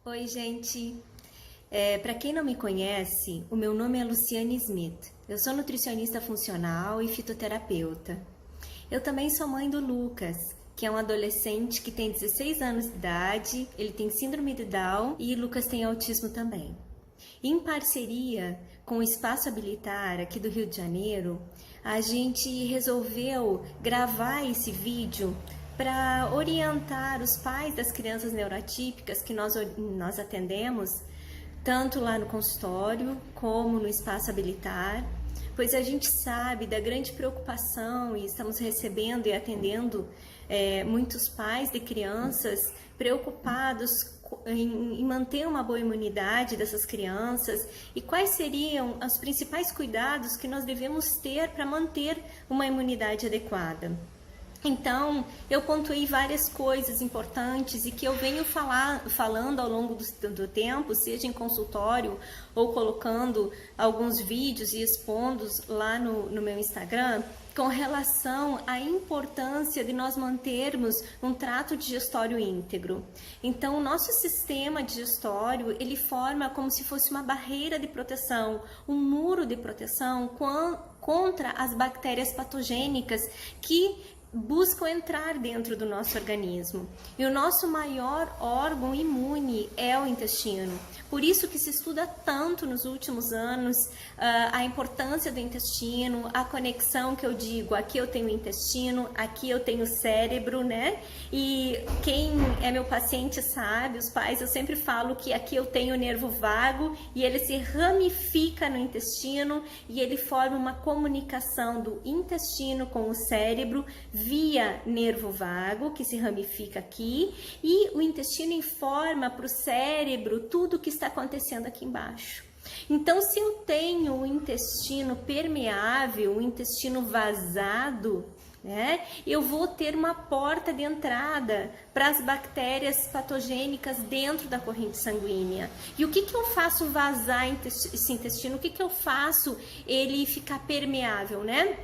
Oi, gente! Para quem não me conhece, o meu nome é Luciane Smith. Eu sou nutricionista funcional e fitoterapeuta. Eu também sou mãe do Lucas, que é um adolescente que tem 16 anos de idade, ele tem síndrome de Down e Lucas tem autismo também. Em parceria com o Espaço Habilitar aqui do Rio de Janeiro, a gente resolveu gravar esse vídeo para orientar os pais das crianças neuroatípicas que nós atendemos, tanto lá no consultório como no Espaço Habilitar, pois a gente sabe da grande preocupação e estamos recebendo e atendendo muitos pais de crianças preocupados em manter uma boa imunidade dessas crianças e quais seriam os principais cuidados que nós devemos ter para manter uma imunidade adequada. Então, eu pontuei várias coisas importantes e que eu venho falando ao longo do tempo, seja em consultório ou colocando alguns vídeos e expondo lá no meu Instagram, com relação à importância de nós mantermos um trato digestório íntegro. Então, o nosso sistema digestório, ele forma como se fosse uma barreira de proteção, um muro de proteção contra as bactérias patogênicas que buscam entrar dentro do nosso organismo. E o nosso maior órgão imune é o intestino. Por isso que se estuda tanto nos últimos anos a importância do intestino, a conexão que eu digo, aqui eu tenho intestino, aqui eu tenho cérebro, né? E quem é meu paciente sabe, os pais, eu sempre falo que aqui eu tenho o nervo vago e ele se ramifica no intestino e ele forma uma comunicação do intestino com o cérebro via nervo vago, que se ramifica aqui, e o intestino informa para o cérebro tudo o que está acontecendo aqui embaixo. Então, se eu tenho um intestino permeável, um intestino vazado, né, eu vou ter uma porta de entrada para as bactérias patogênicas dentro da corrente sanguínea. E o que eu faço vazar esse intestino? O que eu faço ele ficar permeável, né?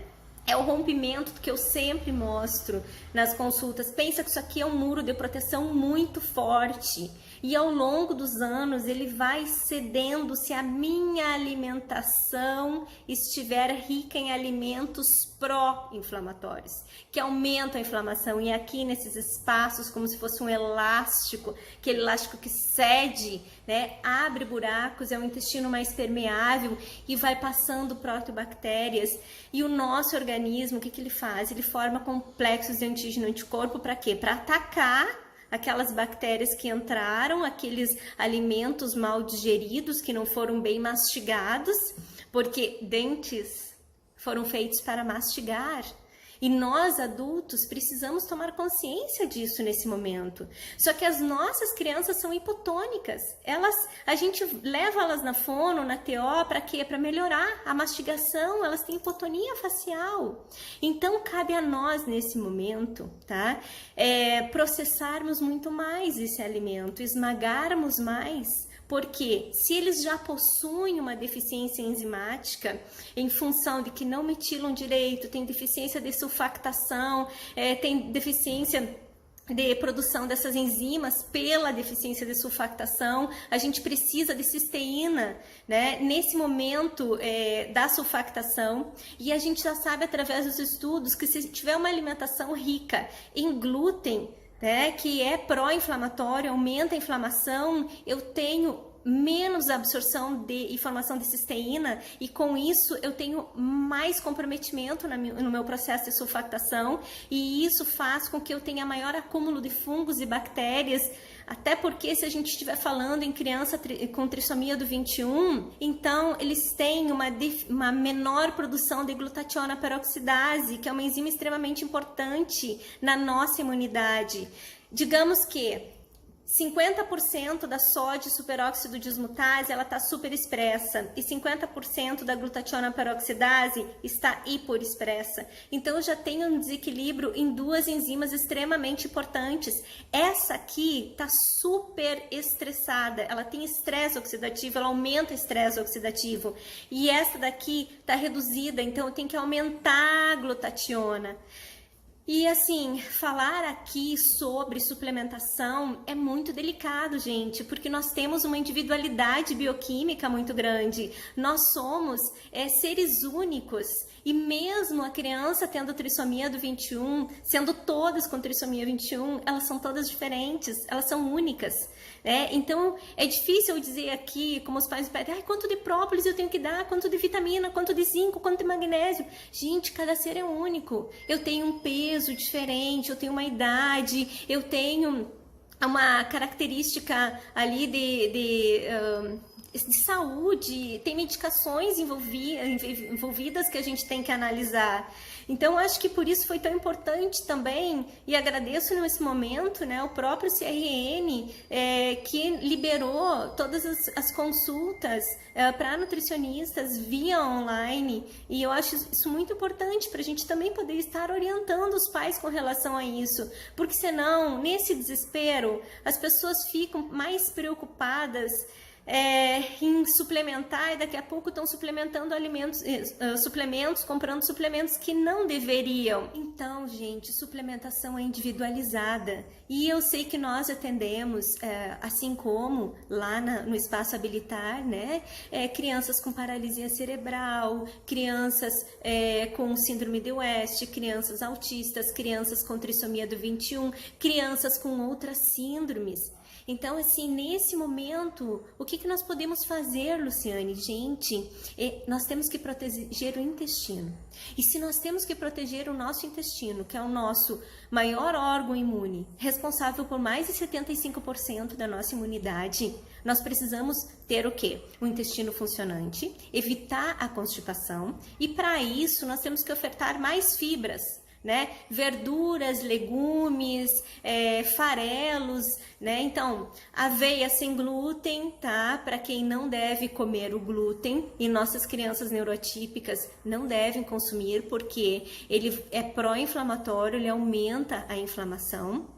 É o rompimento que eu sempre mostro nas consultas. Pensa que isso aqui é um muro de proteção muito forte. E ao longo dos anos ele vai cedendo se a minha alimentação estiver rica em alimentos pró-inflamatórios, que aumentam a inflamação. E aqui nesses espaços, como se fosse um elástico, aquele elástico que cede, né, abre buracos, é um intestino mais permeável e vai passando proteobactérias. E o nosso organismo, o que ele faz? Ele forma complexos de antígeno-anticorpo para quê? Para atacar aquelas bactérias que entraram, aqueles alimentos mal digeridos, que não foram bem mastigados, porque dentes foram feitos para mastigar. E nós, adultos, precisamos tomar consciência disso nesse momento. Só que as nossas crianças são hipotônicas. A gente leva elas na fono, na TO, para quê? Para melhorar a mastigação, elas têm hipotonia facial. Então, cabe a nós, nesse momento, tá? Processarmos muito mais esse alimento, esmagarmos mais. Porque se eles já possuem uma deficiência enzimática, em função de que não metilam direito, tem deficiência de sulfactação, tem deficiência de produção dessas enzimas pela deficiência de sulfactação, a gente precisa de cisteína, né, nesse momento da sulfactação, e a gente já sabe através dos estudos que se tiver uma alimentação rica em glúten, que é pró-inflamatório, aumenta a inflamação, eu tenho menos absorção e formação de cisteína e com isso eu tenho mais comprometimento no meu processo de sulfactação e isso faz com que eu tenha maior acúmulo de fungos e bactérias, até porque se a gente estiver falando em criança com trissomia do 21, então eles têm uma menor produção de glutationa peroxidase, que é uma enzima extremamente importante na nossa imunidade. Digamos que 50% da sódio superóxido dismutase ela está superexpressa e 50% da glutationa peroxidase está hiperexpressa. Então eu já tenho um desequilíbrio em duas enzimas extremamente importantes. Essa aqui está super estressada, ela tem estresse oxidativo, ela aumenta o estresse oxidativo. E essa daqui está reduzida, então eu tenho que aumentar a glutationa. E assim, falar aqui sobre suplementação é muito delicado, gente, porque nós temos uma individualidade bioquímica muito grande. Nós somos seres únicos. E mesmo a criança tendo trissomia do 21, sendo todas com trissomia 21, elas são todas diferentes, elas são únicas. Então, é difícil eu dizer aqui, como os pais pedem, quanto de própolis eu tenho que dar, quanto de vitamina, quanto de zinco, quanto de magnésio. Gente, cada ser é único. Eu tenho um peso diferente, eu tenho uma idade, eu tenho uma característica ali de saúde, tem medicações envolvidas que a gente tem que analisar. Então, acho que por isso foi tão importante também, e agradeço nesse momento, né, o próprio CRN, que liberou todas as consultas para nutricionistas via online, e eu acho isso muito importante para a gente também poder estar orientando os pais com relação a isso, porque senão, nesse desespero, as pessoas ficam mais preocupadas em suplementar, e daqui a pouco estão suplementando suplementos, comprando suplementos que não deveriam. Então, gente, suplementação é individualizada, e eu sei que nós atendemos, assim como lá no espaço habilitar, né, crianças com paralisia cerebral, crianças com síndrome de West, crianças autistas, crianças com trissomia do 21, crianças com outras síndromes. Então, assim, nesse momento, o que nós podemos fazer, Luciane? Gente, nós temos que proteger o intestino. E se nós temos que proteger o nosso intestino, que é o nosso maior órgão imune, responsável por mais de 75% da nossa imunidade, nós precisamos ter o quê? O intestino funcionante, evitar a constipação, e para isso nós temos que ofertar mais fibras, né? Verduras, legumes, farelos, né? Então, aveia sem glúten, tá? Para quem não deve comer o glúten, e nossas crianças neurotípicas não devem consumir, porque ele é pró-inflamatório, ele aumenta a inflamação.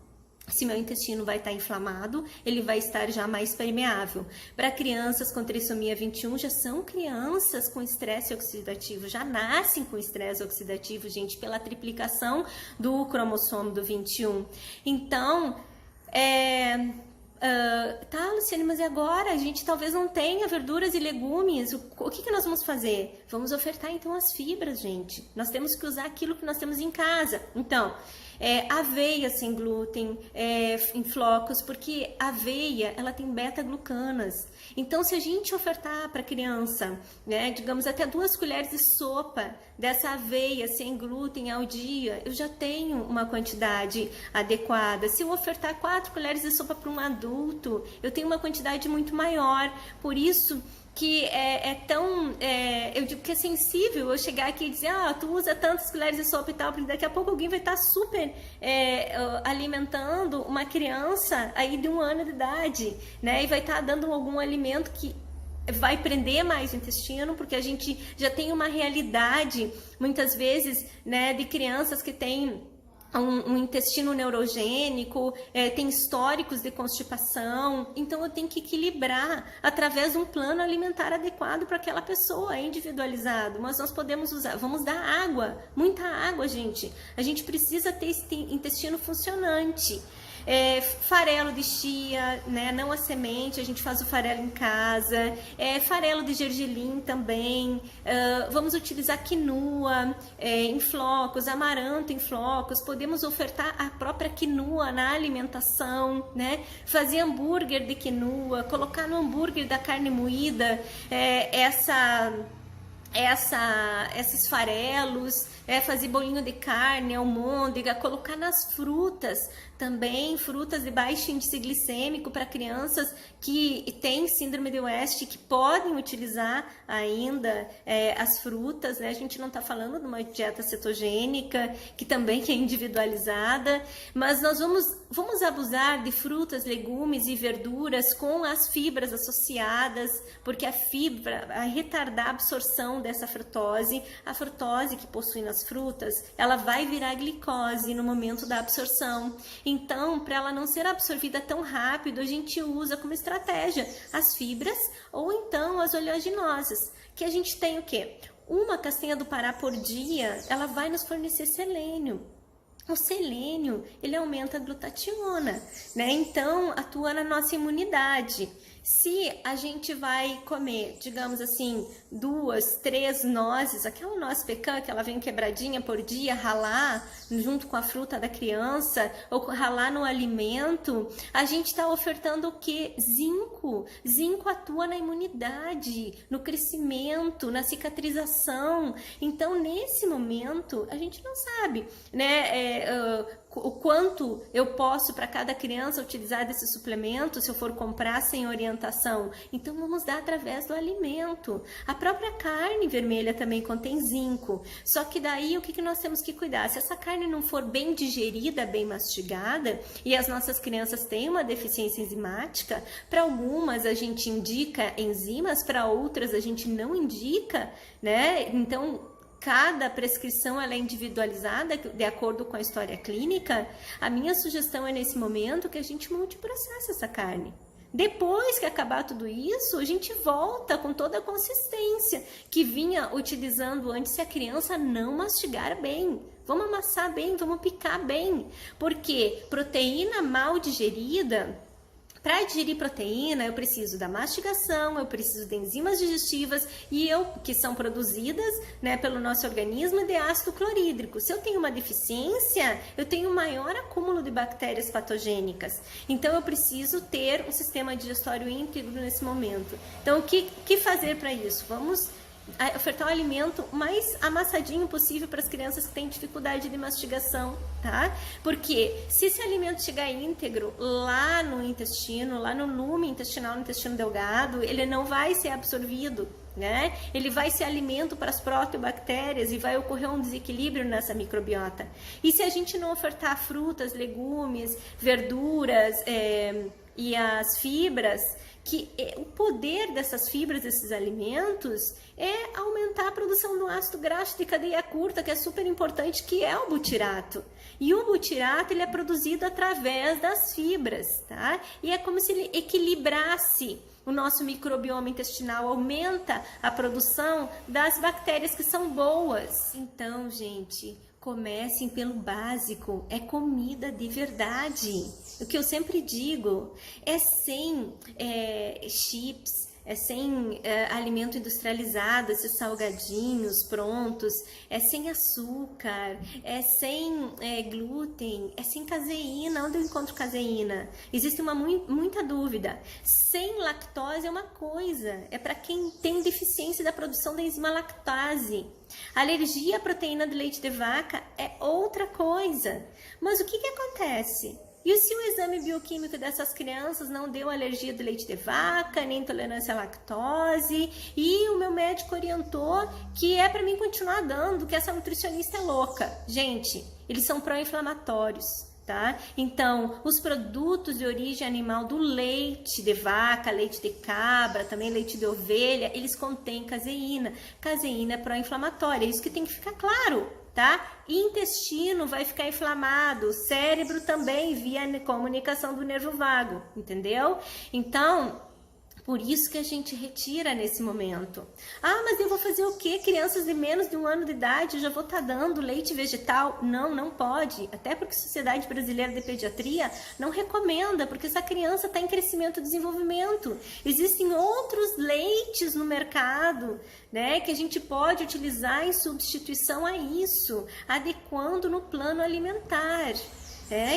Se meu intestino vai estar inflamado, ele vai estar já mais permeável. Para crianças com trissomia 21, já são crianças com estresse oxidativo, já nascem com estresse oxidativo, gente, pela triplicação do cromossomo do 21. Então, tá, Luciane, mas e agora? A gente talvez não tenha verduras e legumes. O que nós vamos fazer? Vamos ofertar, então, as fibras, gente. Nós temos que usar aquilo que nós temos em casa. Então, aveia sem glúten, em flocos, porque a aveia, ela tem beta-glucanas. Então, se a gente ofertar para a criança, né, digamos, até 2 colheres de sopa dessa aveia sem glúten ao dia, eu já tenho uma quantidade adequada. Se eu ofertar 4 colheres de sopa para um adulto, eu tenho uma quantidade muito maior. Por isso que eu digo que é sensível eu chegar aqui e dizer, tu usa tantas colheres de sopa e tal, porque daqui a pouco alguém vai estar super alimentando uma criança aí de 1 ano de idade, né, e vai estar dando algum alimento que vai prender mais o intestino, porque a gente já tem uma realidade, muitas vezes, né, de crianças que têm um intestino neurogênico, tem históricos de constipação, então eu tenho que equilibrar através de um plano alimentar adequado para aquela pessoa, individualizado. Mas nós podemos usar, vamos dar água, muita água, gente. A gente precisa ter esse intestino funcionante. Farelo de chia, né, não a semente, a gente faz o farelo em casa, farelo de gergelim também, vamos utilizar quinua em flocos, amaranto em flocos, podemos ofertar a própria quinua na alimentação, né, fazer hambúrguer de quinua, colocar no hambúrguer da carne moída esses farelos, fazer bolinho de carne, almôndega, colocar nas frutas também, frutas de baixo índice glicêmico para crianças que têm síndrome de West, que podem utilizar ainda as frutas, né? A gente não está falando de uma dieta cetogênica, que também é individualizada, mas nós vamos abusar de frutas, legumes e verduras com as fibras associadas, porque a fibra vai retardar a absorção dessa frutose. A frutose que possui nas frutas, ela vai virar glicose no momento da absorção. Então, para ela não ser absorvida tão rápido, a gente usa como estratégia as fibras ou então as oleaginosas, que a gente tem o quê? Uma castanha do Pará por dia, ela vai nos fornecer selênio. O selênio, ele aumenta a glutationa, né? Então, atua na nossa imunidade. Se a gente vai comer, digamos assim, 2, 3 nozes, aquela noz pecan que ela vem quebradinha por dia, ralar junto com a fruta da criança, ou ralar no alimento, a gente está ofertando o quê? Zinco. Zinco atua na imunidade, no crescimento, na cicatrização. Então, nesse momento, a gente não sabe, né? O quanto eu posso para cada criança utilizar desse suplemento se eu for comprar sem orientação. Então vamos dar através do alimento. A própria carne vermelha também contém zinco. Só que daí o que nós temos que cuidar? Se essa carne não for bem digerida, bem mastigada, e as nossas crianças têm uma deficiência enzimática, para algumas a gente indica enzimas, para outras a gente não indica, né? Então cada prescrição ela é individualizada de acordo com a história clínica. A minha sugestão é nesse momento que a gente multiprocesse essa carne. Depois que acabar tudo isso, a gente volta com toda a consistência que vinha utilizando antes se a criança não mastigar bem. Vamos amassar bem, vamos picar bem. Porque proteína mal digerida, para digerir proteína, eu preciso da mastigação, eu preciso de enzimas digestivas que são produzidas, né, pelo nosso organismo de ácido clorídrico. Se eu tenho uma deficiência, eu tenho maior acúmulo de bactérias patogênicas. Então, eu preciso ter um sistema digestório íntegro nesse momento. Então, o que fazer para isso? Vamos ofertar o alimento mais amassadinho possível para as crianças que têm dificuldade de mastigação, tá? Porque se esse alimento chegar íntegro lá no intestino, lá no lume intestinal, no intestino delgado, ele não vai ser absorvido, né? Ele vai ser alimento para as proteobactérias e vai ocorrer um desequilíbrio nessa microbiota. E se a gente não ofertar frutas, legumes, verduras e as fibras, que o poder dessas fibras, desses alimentos, é aumentar a produção do ácido graxo de cadeia curta, que é super importante, que é o butirato. E o butirato, ele é produzido através das fibras, tá? E é como se ele equilibrasse o nosso microbioma intestinal, aumenta a produção das bactérias que são boas. Então, gente, comecem pelo básico, é comida de verdade. O que eu sempre digo é sem chips, é sem alimento industrializado, esses salgadinhos prontos, é sem açúcar, é sem glúten, é sem caseína. Onde eu encontro caseína? Existe muita dúvida. Sem lactose é uma coisa, é para quem tem deficiência da produção da enzima lactase. Alergia à proteína do leite de vaca é outra coisa. Mas o que acontece? E se o exame bioquímico dessas crianças não deu alergia do leite de vaca, nem intolerância à lactose, e o meu médico orientou que é para mim continuar dando, que essa nutricionista é louca? Gente, eles são pró-inflamatórios, tá? Então, os produtos de origem animal do leite de vaca, leite de cabra, também leite de ovelha, eles contêm caseína. Caseína é pró-inflamatória, é isso que tem que ficar claro, tá? Intestino vai ficar inflamado, cérebro também, via comunicação do nervo vago, entendeu? Então, por isso que a gente retira nesse momento. Ah, mas eu vou fazer o quê? Crianças de menos de 1 ano de idade, eu já vou estar dando leite vegetal? Não, não pode. Até porque a Sociedade Brasileira de Pediatria não recomenda, porque essa criança está em crescimento e desenvolvimento. Existem outros leites no mercado, né, que a gente pode utilizar em substituição a isso, adequando no plano alimentar.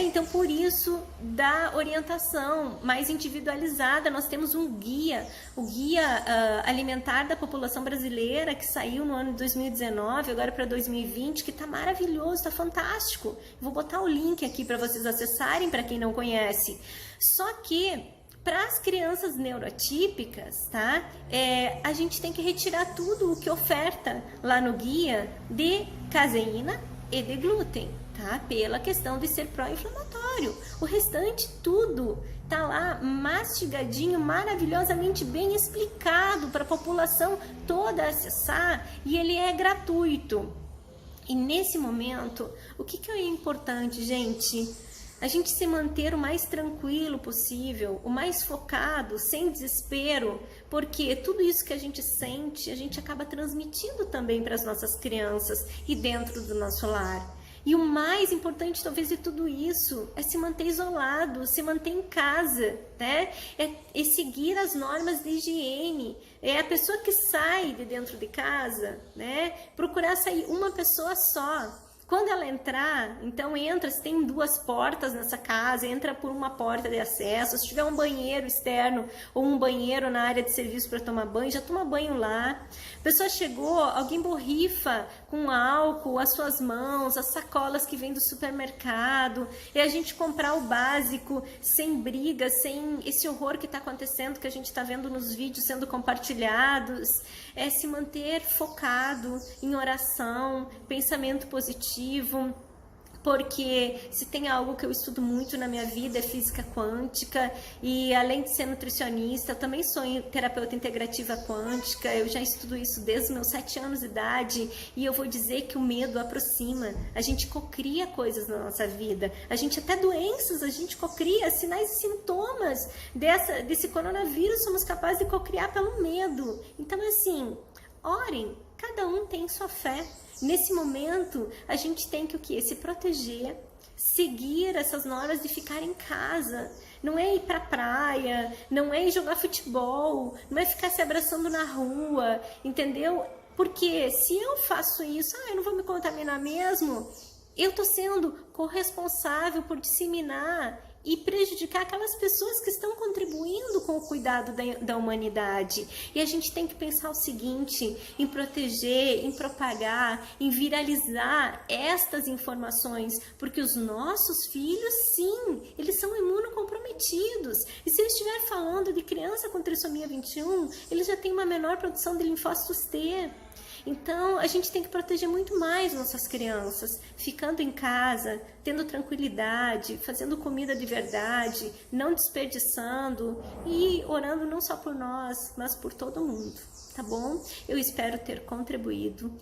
Então por isso da orientação mais individualizada. Nós temos um guia, o Guia Alimentar da População Brasileira, que saiu no ano de 2019, agora para 2020, que está maravilhoso, está fantástico. Vou botar o link aqui para vocês acessarem, para quem não conhece. Só que para as crianças neurotípicas, tá? A gente tem que retirar tudo o que oferta lá no guia de caseína e de glúten, tá? Pela questão de ser pró-inflamatório. O restante tudo tá lá mastigadinho, maravilhosamente bem explicado para a população toda acessar, e ele é gratuito. E nesse momento, o que é importante, gente? A gente se manter o mais tranquilo possível, o mais focado, sem desespero, porque tudo isso que a gente sente, a gente acaba transmitindo também para as nossas crianças e dentro do nosso lar. E o mais importante, talvez, de tudo isso é se manter isolado, se manter em casa, né? É seguir as normas de higiene. É a pessoa que sai de dentro de casa, né? Procurar sair uma pessoa só. Quando ela entrar, então entra, se tem 2 portas nessa casa, entra por uma porta de acesso. Se tiver um banheiro externo ou um banheiro na área de serviço para tomar banho, já toma banho lá. A pessoa chegou, alguém borrifa com álcool as suas mãos, as sacolas que vêm do supermercado, e a gente comprar o básico, sem brigas, sem esse horror que está acontecendo, que a gente está vendo nos vídeos sendo compartilhados. É se manter focado em oração, pensamento positivo, porque se tem algo que eu estudo muito na minha vida é física quântica, e além de ser nutricionista, eu também sou terapeuta integrativa quântica. Eu já estudo isso desde os meus 7 anos de idade, e eu vou dizer que o medo aproxima. A gente cocria coisas na nossa vida, a gente até doenças, a gente cocria sinais e sintomas desse coronavírus, somos capazes de cocriar pelo medo. Então, assim, orem, cada um tem sua fé. Nesse momento, a gente tem que o quê? Se proteger, seguir essas normas de ficar em casa. Não é ir pra praia, não é ir jogar futebol, não é ficar se abraçando na rua, entendeu? Porque se eu faço isso, eu não vou me contaminar mesmo, eu tô sendo corresponsável por disseminar e prejudicar aquelas pessoas que estão contribuindo com o cuidado da humanidade. E a gente tem que pensar o seguinte, em proteger, em propagar, em viralizar estas informações, porque os nossos filhos, sim, eles são imunocomprometidos. E se eu estiver falando de criança com trissomia 21, eles já têm uma menor produção de linfócitos T. Então, a gente tem que proteger muito mais nossas crianças, ficando em casa, tendo tranquilidade, fazendo comida de verdade, não desperdiçando e orando não só por nós, mas por todo mundo, tá bom? Eu espero ter contribuído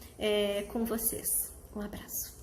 com vocês. Um abraço.